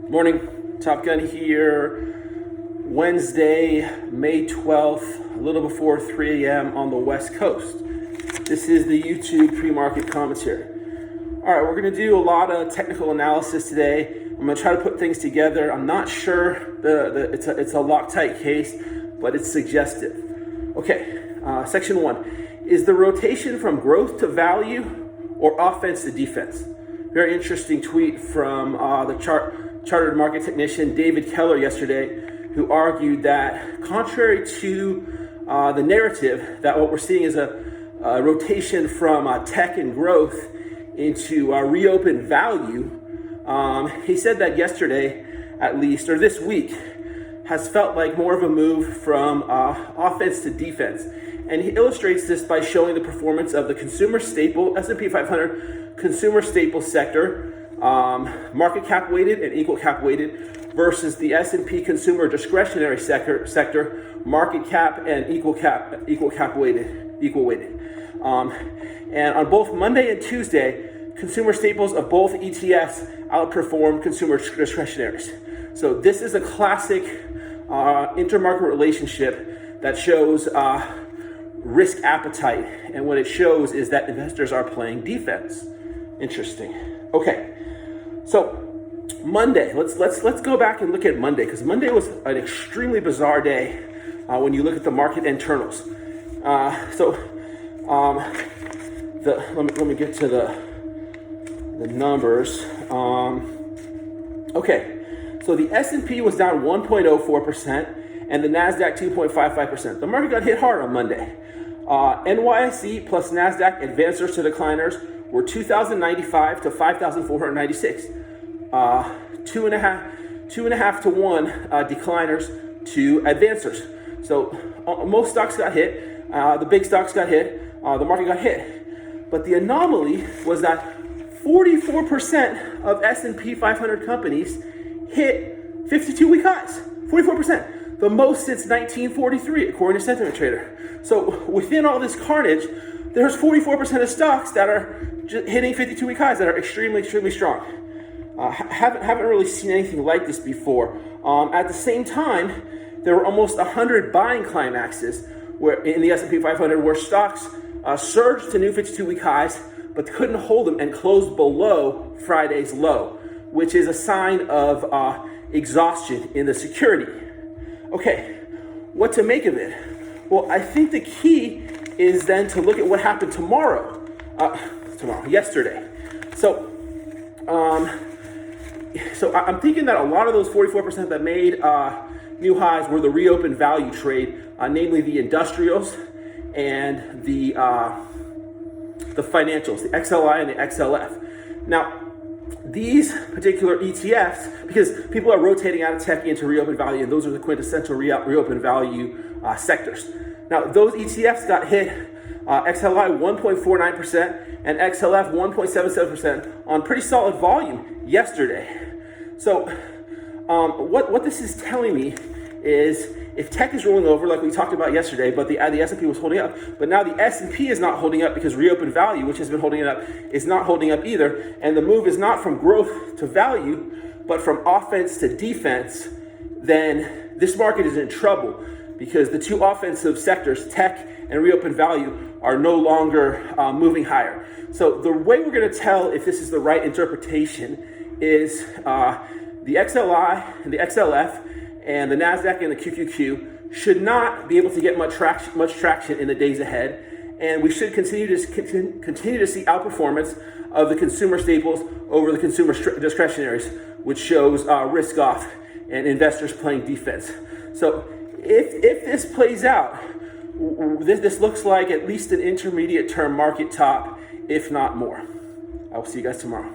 Morning, Top Gun here. Wednesday, May 12th, a little before 3 a.m. on the West Coast. This is the YouTube pre-market commentary. All right, we're going to do a lot of technical analysis today. I'm going to try to put things together. I'm not sure it's a Loctite case, but it's suggestive. Okay, section 1. Is the rotation from growth to value or offense to defense? Very interesting tweet from the chartered market technician David Keller yesterday, who argued that contrary to the narrative that what we're seeing is a rotation from tech and growth into reopened value, he said that yesterday, at least, or this week, has felt like more of a move from offense to defense. And he illustrates this by showing the performance of the consumer staple, S&P 500 consumer staple sector, market cap weighted and equal cap weighted, versus the S&P consumer discretionary sector, market cap and equal cap weighted. And on both Monday and Tuesday, consumer staples of both ETFs outperformed consumer discretionaries. So this is a classic intermarket relationship that shows risk appetite, and what it shows is that investors are playing defense. Interesting. Okay, so Monday. Let's go back and look at Monday, because Monday was an extremely bizarre day when you look at the market internals. Let me get to the numbers. Okay, so the S&P was down 1.04% and the NASDAQ 2.55%. The market got hit hard on Monday. NYSE plus NASDAQ advancers to decliners were 2,095 to 5,496. 2.5 to 1 decliners to advancers. So most stocks got hit. The big stocks got hit. The market got hit. But the anomaly was that 44% of S&P 500 companies hit 52-week highs. 44%. The most since 1943, according to Sentiment Trader. So within all this carnage, there's 44% of stocks that are hitting 52-week highs that are extremely, extremely strong. Haven't really seen anything like this before. At the same time, there were almost 100 buying climaxes where in the S&P 500 where stocks surged to new 52-week highs, but couldn't hold them and closed below Friday's low, which is a sign of exhaustion in the security. Okay, what to make of it? Well, I think the key is then to look at what happened yesterday. So I'm thinking that a lot of those 44% that made new highs were the reopened value trade, namely the industrials and the financials, the XLI and the XLF. Now, these particular ETFs, because people are rotating out of tech into reopened value, and those are the quintessential reopened value sectors. Now, those ETFs got hit, XLI 1.49% and XLF 1.77% on pretty solid volume yesterday. So what this is telling me is if tech is rolling over, like we talked about yesterday, but the S&P was holding up, but now the S&P is not holding up because reopened value, which has been holding it up, is not holding up either, and the move is not from growth to value, but from offense to defense, then this market is in trouble because the two offensive sectors, tech and reopened value, are no longer moving higher. So the way we're going to tell if this is the right interpretation is the XLI and the XLF and the NASDAQ and the QQQ should not be able to get much traction in the days ahead, and we should continue to see outperformance of the consumer staples over the consumer discretionaries, which shows risk off and investors playing defense. So if this plays out, this looks like at least an intermediate term market top, if not more. I will see you guys tomorrow.